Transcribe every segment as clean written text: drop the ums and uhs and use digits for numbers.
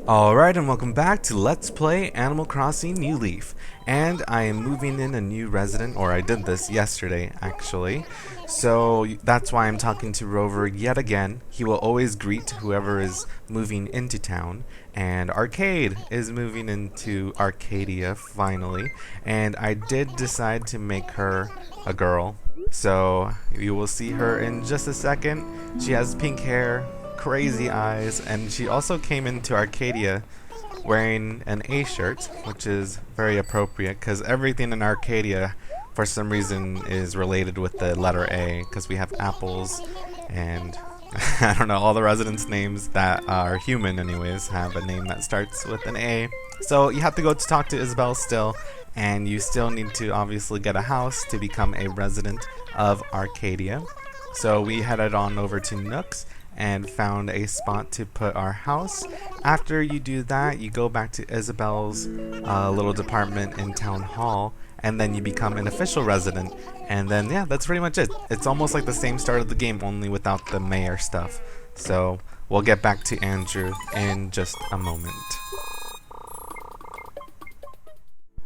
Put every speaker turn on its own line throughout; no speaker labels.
Alright, and welcome back to Let's Play Animal Crossing New Leaf. And I am moving in a new resident, or I did this yesterday actually. So that's why I'm talking to Rover yet again. He will always greet whoever is moving into town. And Arcade is moving into Arcadia finally. And I did decide to make her a girl. So you will see her in just a second. She has pink hair, crazy eyes, and she also came into Arcadia wearing an A shirt, which is very appropriate because everything in Arcadia for some reason is related with the letter A, because we have apples and I don't know, all the residents' names that are human anyways have a name that starts with an A. So you have to go to talk to Isabel still, and you still need to obviously get a house to become a resident of Arcadia. So we headed on over to Nook's and found a spot to put our house. After you do that, you go back to Isabel's little department in Town Hall, and then you become an official resident. And then, yeah, that's pretty much it. It's almost like the same start of the game, only without the mayor stuff. So we'll get back to Andrew in just a moment.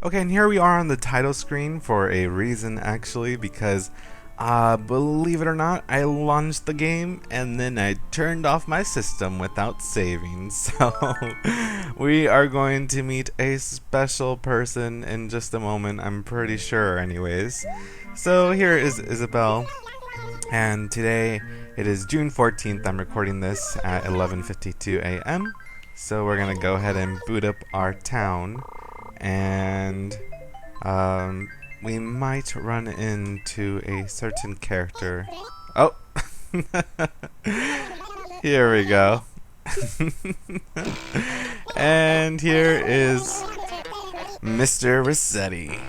Okay, and here we are on the title screen for a reason, actually, because believe it or not, I launched the game and then I turned off my system without saving. So we are going to meet a special person in just a moment, I'm pretty sure anyways. So here is Isabel, and today it is June 14th. I'm recording this at 11:52 a.m. So we're gonna go ahead and boot up our town, and we might run into a certain character. Oh! Here we go. And here is Mr. Resetti.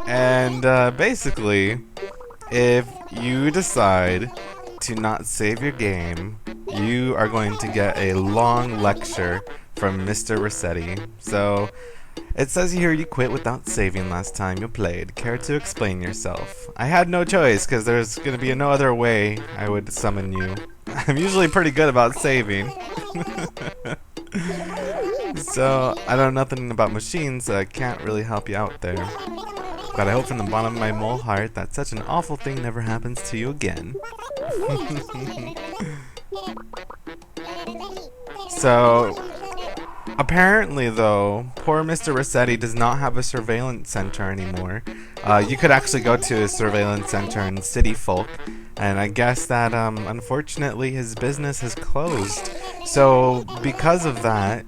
And basically, if you decide to not save your game, you are going to get a long lecture from Mr. Resetti. So it says here you quit without saving last time you played. Care to explain yourself? I had no choice because there's going to be no other way I would summon you. I'm usually pretty good about saving. So I know nothing about machines, so I can't really help you out there. But I hope from the bottom of my mole heart that such an awful thing never happens to you again. So apparently, though, poor Mr. Resetti does not have a surveillance center anymore. You could actually go to a surveillance center in City Folk, and I guess that unfortunately his business has closed. So because of that,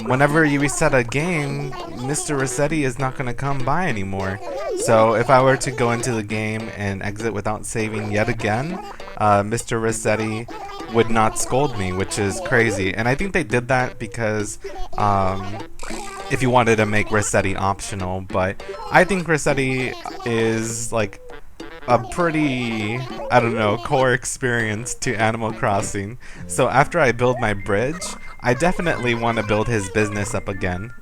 whenever you reset a game, Mr. Resetti is not going to come by anymore. So if I were to go into the game and exit without saving yet again, Mr. Resetti would not scold me, which is crazy. And I think they did that because if you wanted to make Resetti optional, but I think Resetti is like a pretty, I don't know, core experience to Animal Crossing. So after I build my bridge, I definitely want to build his business up again.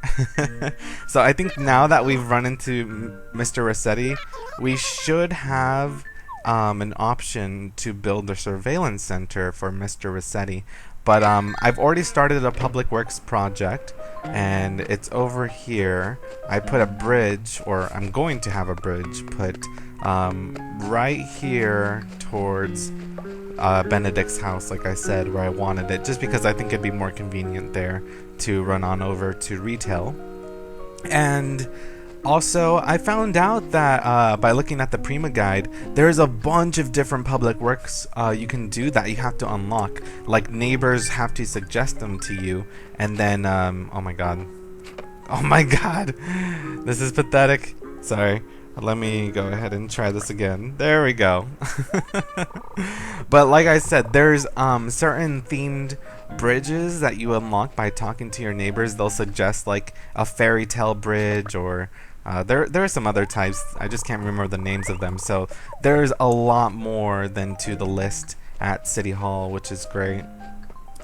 So I think now that we've run into Mr. Resetti, we should have an option to build a surveillance center for Mr. Resetti. But I've already started a public works project, and it's over here. I put a bridge, or I'm going to have a bridge put right here towards Benedict's house, like I said, where I wanted it, just because I think it'd be more convenient there to run on over to retail. And also, I found out that by looking at the Prima guide, there's a bunch of different public works you can do that you have to unlock. Like, neighbors have to suggest them to you, and then, oh my god. Oh my god! This is pathetic. Sorry. Let me go ahead and try this again. There we go. But like I said, there's certain themed bridges that you unlock by talking to your neighbors. They'll suggest like a fairy tale bridge, or there are some other types. I just can't remember the names of them. So there's a lot more than to the list at City Hall, which is great.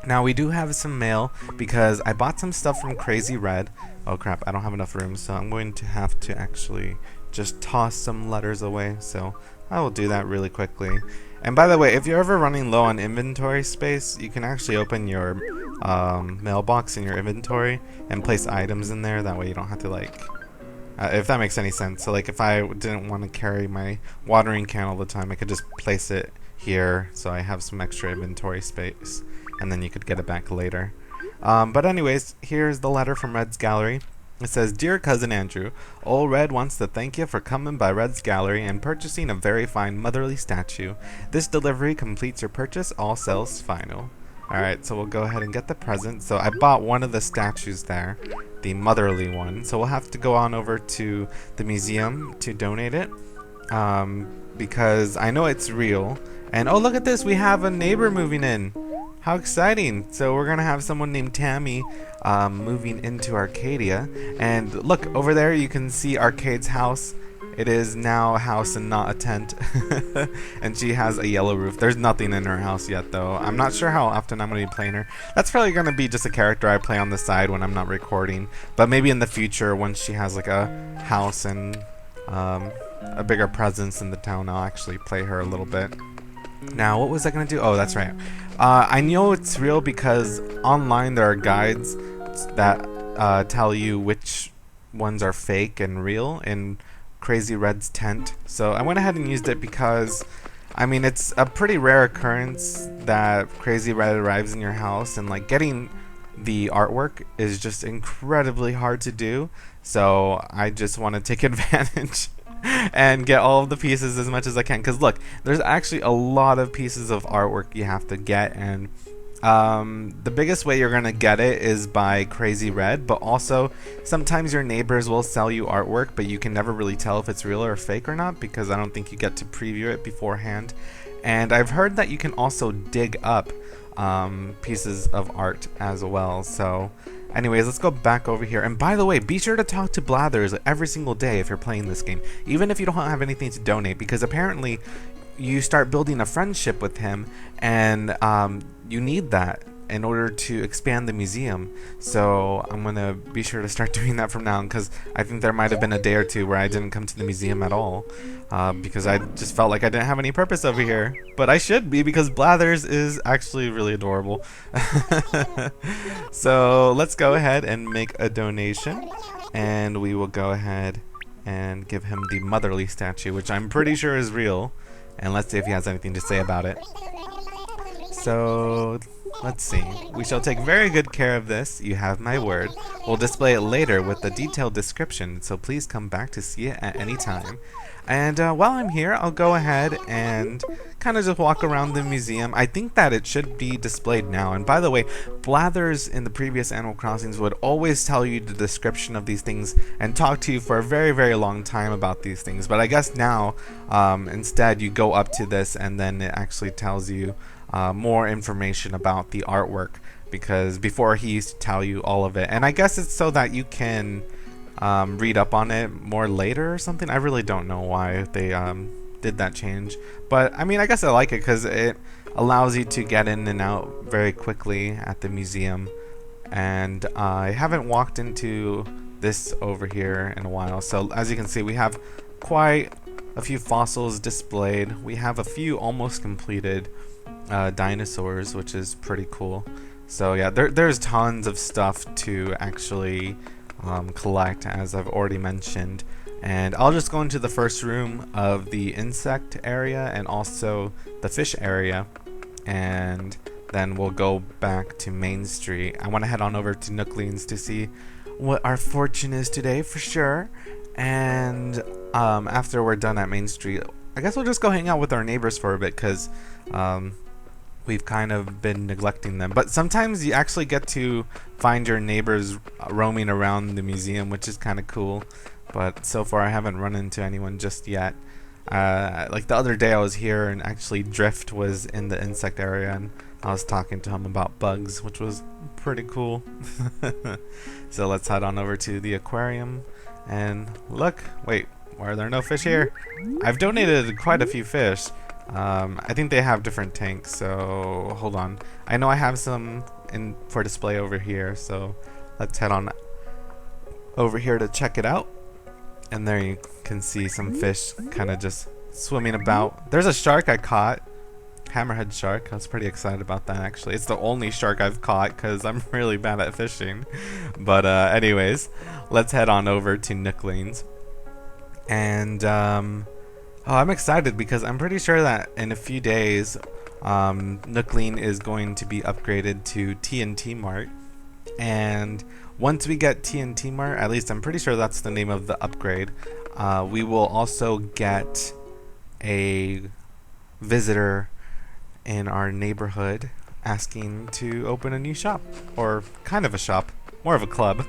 Now we do have some mail because I bought some stuff from Crazy Red. Oh crap, I don't have enough room, so I'm going to have to actually just toss some letters away. So I will do that really quickly. And by the way, if you're ever running low on inventory space, you can actually open your mailbox in your inventory and place items in there. That way you don't have to like, if that makes any sense. So like if I didn't want to carry my watering can all the time, I could just place it here so I have some extra inventory space, and then you could get it back later. But anyways, here's the letter from Red's Gallery. It says, "Dear Cousin Andrew, Old Red wants to thank you for coming by Red's Gallery and purchasing a very fine motherly statue. This delivery completes your purchase. All sales final." Alright, so we'll go ahead and get the present. So I bought one of the statues there, the motherly one. So we'll have to go on over to the museum to donate it, because I know it's real. And oh, look at this, we have a neighbor moving in. How exciting! So we're gonna have someone named Tammy moving into Arcadia. And look, over there you can see Arcade's house. It is now a house and not a tent. And she has a yellow roof. There's nothing in her house yet though. I'm not sure how often I'm gonna be playing her. That's probably gonna be just a character I play on the side when I'm not recording. But maybe in the future, once she has like a house and a bigger presence in the town, I'll actually play her a little bit. Now, what was I going to do? Oh, that's right. I know it's real because online there are guides that tell you which ones are fake and real in Crazy Red's tent. So I went ahead and used it because, I mean, it's a pretty rare occurrence that Crazy Red arrives in your house, and like getting the artwork is just incredibly hard to do. So I just want to take advantage and get all of the pieces as much as I can, because look, there's actually a lot of pieces of artwork you have to get, and the biggest way you're gonna get it is by Crazy Red, but also sometimes your neighbors will sell you artwork, but you can never really tell if it's real or fake or not, because I don't think you get to preview it beforehand. And I've heard that you can also dig up pieces of art as well. So anyways, let's go back over here. And by the way, be sure to talk to Blathers every single day if you're playing this game, even if you don't have anything to donate, because apparently you start building a friendship with him, and you need that in order to expand the museum. So I'm gonna be sure to start doing that from now on, because I think there might have been a day or two where I didn't come to the museum at all, because I just felt like I didn't have any purpose over here. But I should be, because Blathers is actually really adorable. So let's go ahead and make a donation, and we will go ahead and give him the motherly statue, which I'm pretty sure is real. And let's see if he has anything to say about it. So let's see. "We shall take very good care of this. You have my word. We'll display it later with a detailed description, so please come back to see it at any time." And while I'm here, I'll go ahead and kind of just walk around the museum. I think that it should be displayed now. And by the way, Blathers in the previous Animal Crossings would always tell you the description of these things and talk to you for a very, very long time about these things. But I guess now, instead, you go up to this and then it actually tells you more information about the artwork, because before he used to tell you all of it. And I guess it's so that you can read up on it more later or something. I really don't know why they did that change, but I mean, I guess I like it because it allows you to get in and out very quickly at the museum. And I haven't walked into this over here in a while, so as you can see, we have quite a few fossils displayed. We have a few almost completed dinosaurs, which is pretty cool. So yeah, there's tons of stuff to actually collect, as I've already mentioned. And I'll just go into the first room of the insect area and also the fish area, and then we'll go back to Main Street. I want to head on over to Nookleen's to see what our fortune is today for sure. And after we're done at Main Street, I guess we'll just go hang out with our neighbors for a bit, because we've kind of been neglecting them. But sometimes you actually get to find your neighbors roaming around the museum, which is kind of cool. But so far I haven't run into anyone just yet. Like the other day I was here and actually Drift was in the insect area, and I was talking to him about bugs, which was pretty cool. So let's head on over to the aquarium and look. Wait, why are there no fish here? I've donated quite a few fish. I think they have different tanks, so hold on. I know I have some in for display over here, so let's head on over here to check it out. And there you can see some fish kind of just swimming about. There's a shark I caught, hammerhead shark. I was pretty excited about that, actually. It's the only shark I've caught because I'm really bad at fishing. But anyways, let's head on over to Nooklings. And oh, I'm excited because I'm pretty sure that in a few days, Nookling is going to be upgraded to TNT Mart. And once we get TNT Mart, at least I'm pretty sure that's the name of the upgrade, we will also get a visitor in our neighborhood asking to open a new shop, or kind of a shop, more of a club.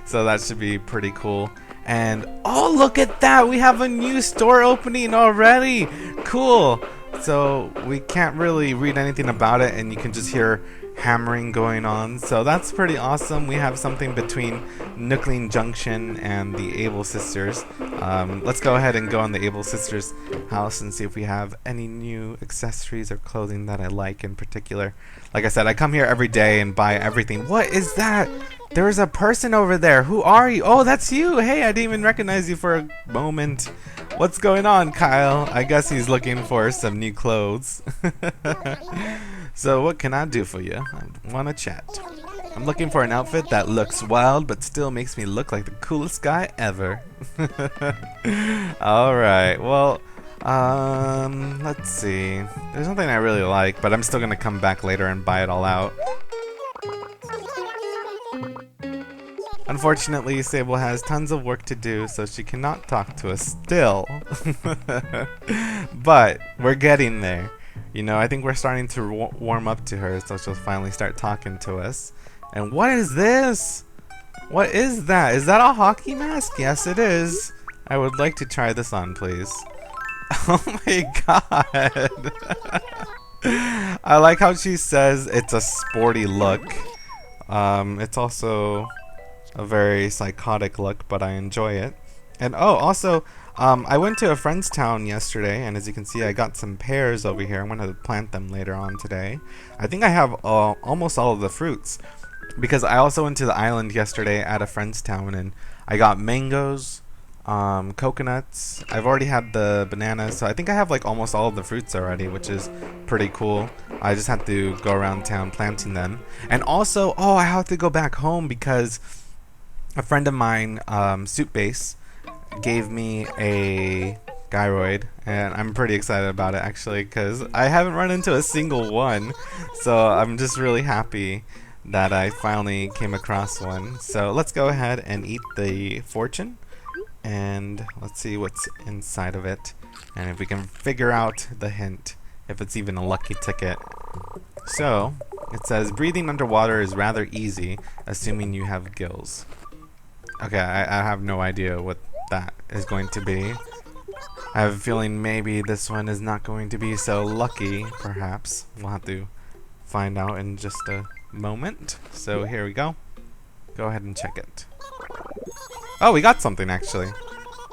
So that should be pretty cool. And oh, look at that, we have a new store opening already. Cool. So we can't really read anything about it, and you can just hear hammering going on, so that's pretty awesome. We have something between Nookling Junction and the Able Sisters. Let's go ahead and go in the Able Sisters house and see if we have any new accessories or clothing that I like in particular. Like I said, I come here every day and buy everything. What is that? There's a person over there. Who are you? Oh, that's you. Hey, I didn't even recognize you for a moment. What's going on, Kyle? I guess he's looking for some new clothes. So what can I do for you? I want to chat. I'm looking for an outfit that looks wild but still makes me look like the coolest guy ever. Alright, well, let's see. There's something I really like, but I'm still going to come back later and buy it all out. Unfortunately, Sable has tons of work to do, so she cannot talk to us still. But we're getting there. You know, I think we're starting to warm up to her, so she'll finally start talking to us. And what is this? What is that? Is that a hockey mask? Yes, it is. I would like to try this on, please. Oh my god. I like how she says it's a sporty look. It's also a very psychotic look, but I enjoy it. And oh, also, I went to a friend's town yesterday, and as you can see, I got some pears over here. I'm going to plant them later on today. I think I have almost all of the fruits, because I also went to the island yesterday at a friend's town, and I got mangoes, coconuts. I've already had the bananas, so I think I have like almost all of the fruits already, which is pretty cool. I just have to go around town planting them. And also, oh, I have to go back home because a friend of mine, Soup Base, gave me a gyroid, and I'm pretty excited about it actually because I haven't run into a single one, so I'm just really happy that I finally came across one. So let's go ahead and eat the fortune, and let's see what's inside of it, and if we can figure out the hint, if it's even a lucky ticket. So it says breathing underwater is rather easy assuming you have gills. Okay, I have no idea what that is going to be. I have a feeling maybe this one is not going to be so lucky, perhaps. We'll have to find out in just a moment. So here we go. Go ahead and check it. Oh, we got something actually.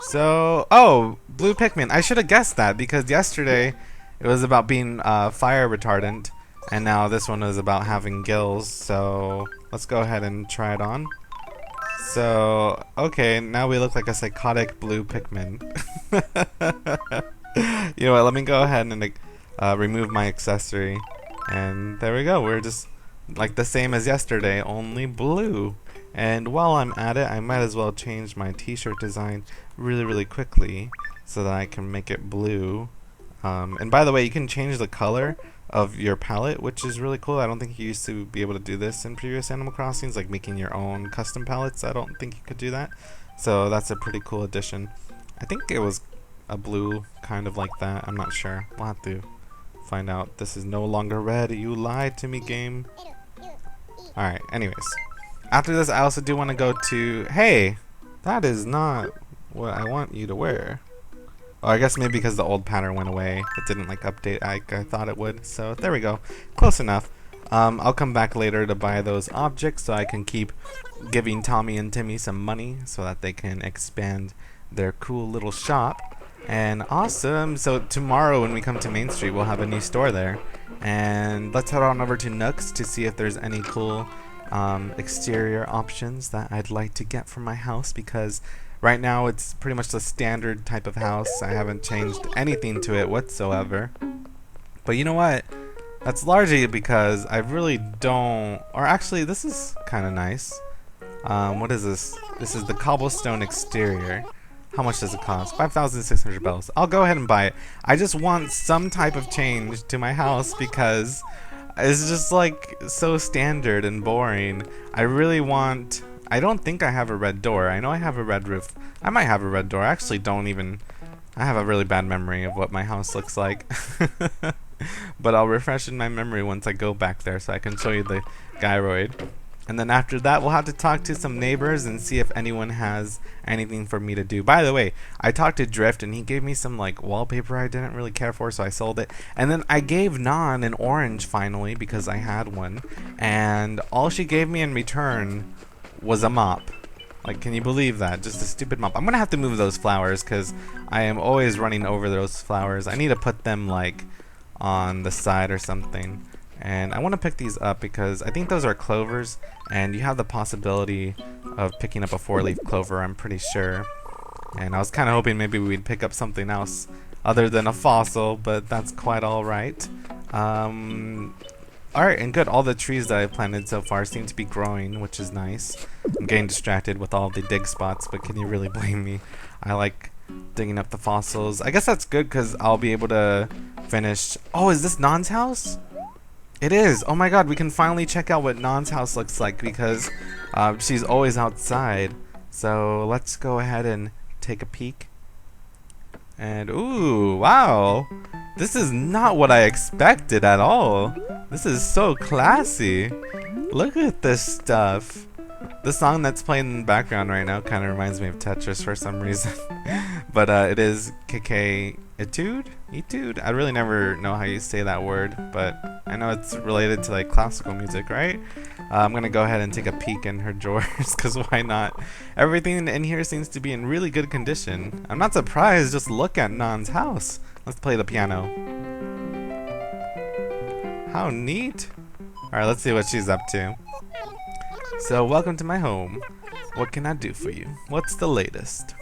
So, oh, blue Pikmin. I should have guessed that because yesterday it was about being fire retardant, and now this one is about having gills. So let's go ahead and try it on. So, okay, now we look like a psychotic blue Pikmin. You know what, let me go ahead and remove my accessory. And there we go, we're just like the same as yesterday, only blue. And while I'm at it, I might as well change my t-shirt design really quickly so that I can make it blue. And by the way, you can change the color of your palette, which is really cool. I don't think you used to be able to do this in previous Animal Crossings, like making your own custom palettes. I don't think you could do that. So that's a pretty cool addition. I think it was a blue kind of like that. I'm not sure. We'll have to find out. This is no longer red. You lied to me, game. Alright, anyways. After this, I also do want to go to... Hey! That is not what I want you to wear. Oh, I guess maybe because the old pattern went away, it didn't like update like I thought it would. So there we go, close enough. I'll come back later to buy those objects so I can keep giving Tommy and Timmy some money so that they can expand their cool little shop. And awesome, so tomorrow when we come to Main Street, we'll have a new store there. And let's head on over to Nooks to see if there's any cool exterior options that I'd like to get for my house, because right now it's pretty much the standard type of house. I haven't changed anything to it whatsoever. But you know what? That's largely because I really don't... Or actually, this is kind of nice. What is this? This is the cobblestone exterior. How much does it cost? 5,600 bells. I'll go ahead and buy it. I just want some type of change to my house because it's just like so standard and boring. I really want... I don't think I have a red door. I know I have a red roof. I might have a red door. I actually don't even... I have a really bad memory of what my house looks like. But I'll refresh in my memory once I go back there so I can show you the gyroid. And then after that, we'll have to talk to some neighbors and see if anyone has anything for me to do. By the way, I talked to Drift and he gave me some like wallpaper I didn't really care for, so I sold it. And then I gave Nan an orange finally because I had one. And all she gave me in return was a mop. Like, can you believe that? Just a stupid mop. I'm gonna have to move those flowers because I am always running over those flowers. I need to put them like on the side or something. And I want to pick these up because I think those are clovers, and you have the possibility of picking up a 4-leaf clover, I'm pretty sure. And I was kind of hoping maybe we'd pick up something else other than a fossil, but that's quite alright. Alright, and good. All the trees that I've planted so far seem to be growing, which is nice. I'm getting distracted with all the dig spots, but can you really blame me? I like digging up the fossils. I guess that's good because I'll be able to finish... Oh, is this Nan's house? It is! Oh my god, we can finally check out what Nan's house looks like because she's always outside. So let's go ahead and take a peek. And ooh, wow! This is not what I expected at all. This is so classy. Look at this stuff. The song that's playing in the background right now kind of reminds me of Tetris for some reason. But it is Keke Etude? Etude? I really never know how you say that word, but I know it's related to like classical music, right? I'm gonna go ahead and take a peek in her drawers, because why not? Everything in here seems to be in really good condition. I'm not surprised, just look at Nan's house. Let's play the piano. How neat. Alright, let's see what she's up to. So, welcome to my home. What can I do for you? What's the latest?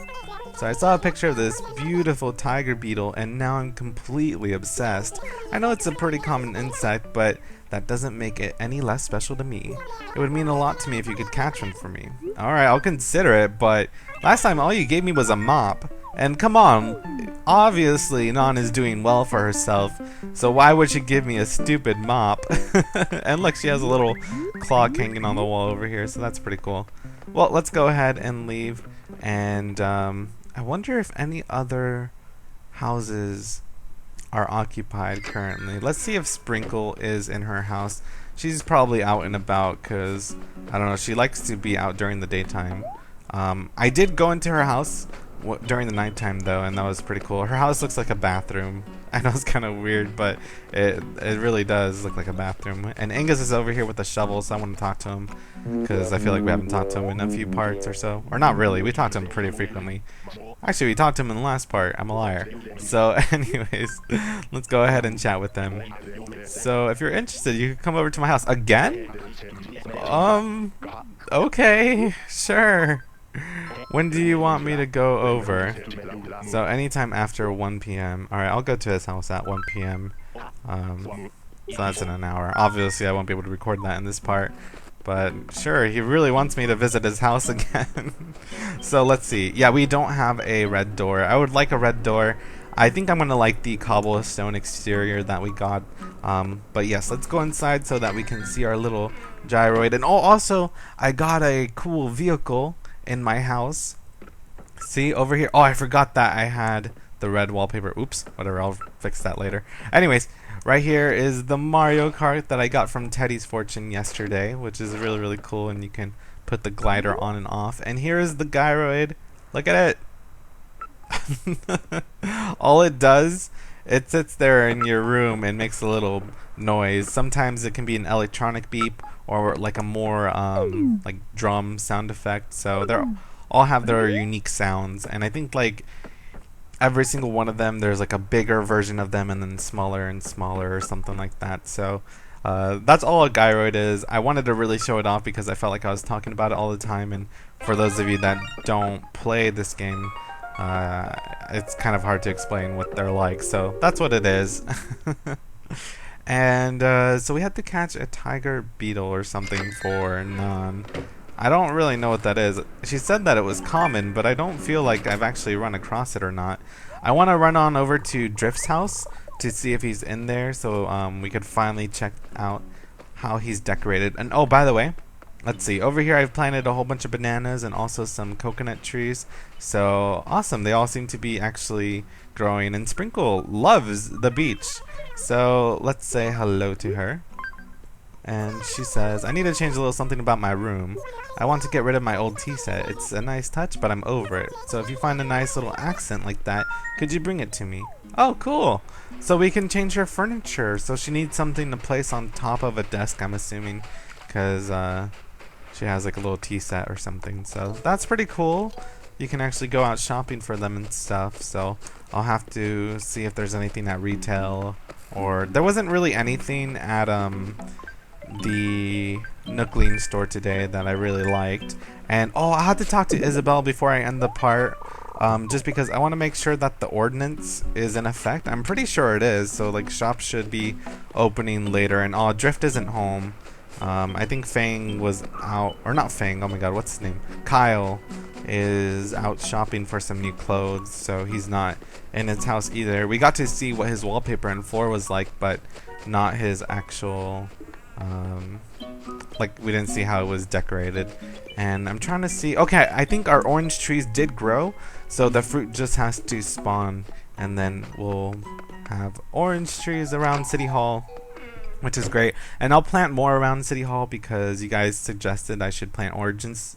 So I saw a picture of this beautiful tiger beetle and now I'm completely obsessed. I know it's a pretty common insect, but that doesn't make it any less special to me. It would mean a lot to me if you could catch one for me. Alright, I'll consider it, but last time all you gave me was a mop. And come on, obviously Nan is doing well for herself, so why would she give me a stupid mop? And look, she has a little clock hanging on the wall over here, so that's pretty cool. Well, let's go ahead and leave, and I wonder if any other houses are occupied currently. Let's see if Sprinkle is in her house. She's probably out and about because, I don't know, she likes to be out during the daytime. I did go into her house during the nighttime though, and that was pretty cool. Her house looks like a bathroom. I know it's kind of weird, but it really does look like a bathroom. And Angus is over here with a shovel, so I want to talk to him because I feel like we haven't talked to him in a few parts or so. Or not really, we talked to him pretty frequently. Actually, we talked to him in the last part. I'm a liar. So anyways, let's go ahead and chat with them. So if you're interested, you can come over to my house. Again? Okay, sure. When do you want me to go over? So anytime after 1 p.m. Alright, I'll go to his house at 1 p.m. So that's in an hour. Obviously, I won't be able to record that in this part. But sure, he really wants me to visit his house again. So let's see. Yeah, we don't have a red door. I would like a red door. I think I'm going to like the cobblestone exterior that we got. But yes, let's go inside so that we can see our little gyroid. And oh, also, I got a cool vehicle in my house. See, over here. Oh, I forgot that I had the red wallpaper. Oops, whatever, I'll fix that later. Anyways, right here is the Mario Kart that I got from Teddy's Fortune yesterday, which is really, really cool, and you can put the glider on and off. And here is the gyroid. Look at it. All it does, it sits there in your room and makes a little noise. Sometimes it can be an electronic beep or like a more like drum sound effect. So they're all have their unique sounds, and I think like every single one of them, there's like a bigger version of them and then smaller and smaller or something like that. So that's all a gyroid is. I wanted to really show it off because I felt like I was talking about it all the time, and for those of you that don't play this game, it's kind of hard to explain what they're like. So that's what it is. And so we had to catch a tiger beetle or something for Nan. I don't really know what that is. She said that it was common, but I don't feel like I've actually run across it or not. I want to run on over to Drift's house to see if he's in there, so we could finally check out how he's decorated. And oh, by the way, let's see. Over here I've planted a whole bunch of bananas and also some coconut trees. So awesome. They all seem to be actually growing. And Sprinkle loves the beach. So let's say hello to her. And she says, I need to change a little something about my room. I want to get rid of my old tea set. It's a nice touch, but I'm over it. So if you find a nice little accent like that, could you bring it to me? Oh, cool. So we can change her furniture. So she needs something to place on top of a desk, I'm assuming. Because she has like a little tea set or something. So that's pretty cool. You can actually go out shopping for them and stuff. So I'll have to see if there's anything at retail. Or there wasn't really anything at the Nookling store today that I really liked. And oh, I had to talk to Isabel before I end the part, just because I want to make sure that the ordinance is in effect. I'm pretty sure it is, so like shops should be opening later. And oh, Drift isn't home. I think Fang was out, or not Fang, oh my god, what's his name? Kyle is out shopping for some new clothes, so he's not in his house either. We got to see what his wallpaper and floor was like, but not his actual like we didn't see how it was decorated. And I'm trying to see, okay, I think our orange trees did grow, so the fruit just has to spawn, and then we'll have orange trees around City Hall, which is great. And I'll plant more around City Hall because you guys suggested I should plant oranges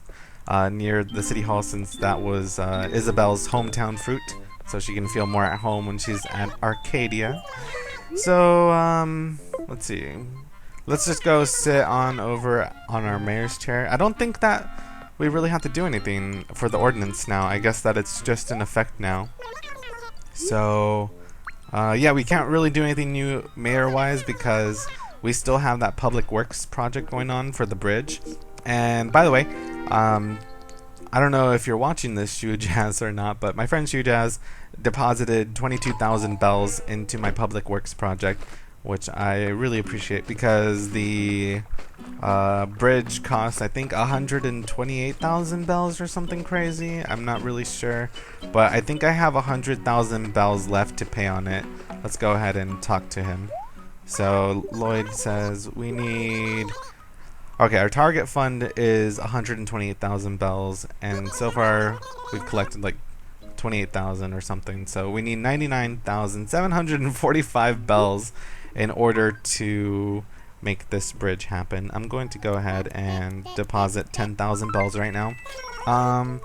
near the City Hall, since that was Isabel's hometown fruit, so she can feel more at home when she's at Arcadia. So let's see. Let's just go sit on over on our mayor's chair. I don't think that we really have to do anything for the ordinance now. I guess that it's just in effect now. So yeah, we can't really do anything new mayor-wise because we still have that public works project going on for the bridge. And by the way, I don't know if you're watching this, Shoe Jazz, or not, but my friend Shoe Jazz deposited 22,000 bells into my public works project, which I really appreciate because the bridge costs, I think, 128,000 bells or something crazy. I'm not really sure, but I think I have 100,000 bells left to pay on it. Let's go ahead and talk to him. So Lloyd says we need... Okay, our target fund is 128,000 bells, and so far we've collected like 28,000 or something. So we need 99,745 bells in order to make this bridge happen. I'm going to go ahead and deposit 10,000 bells right now. I'm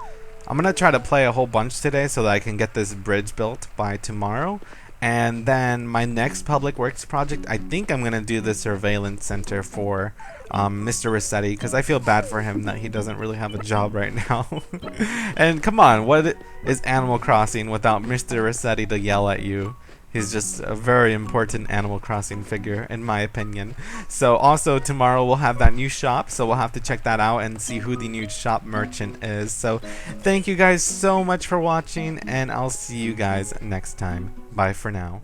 gonna try to play a whole bunch today so that I can get this bridge built by tomorrow. And then my next public works project, I think I'm gonna do the surveillance center for Mr. Resetti, because I feel bad for him that he doesn't really have a job right now. And come on, what is Animal Crossing without Mr. Resetti to yell at you? He's just a very important Animal Crossing figure, in my opinion. So also tomorrow we'll have that new shop, so we'll have to check that out and see who the new shop merchant is. So thank you guys so much for watching, and I'll see you guys next time. Bye for now.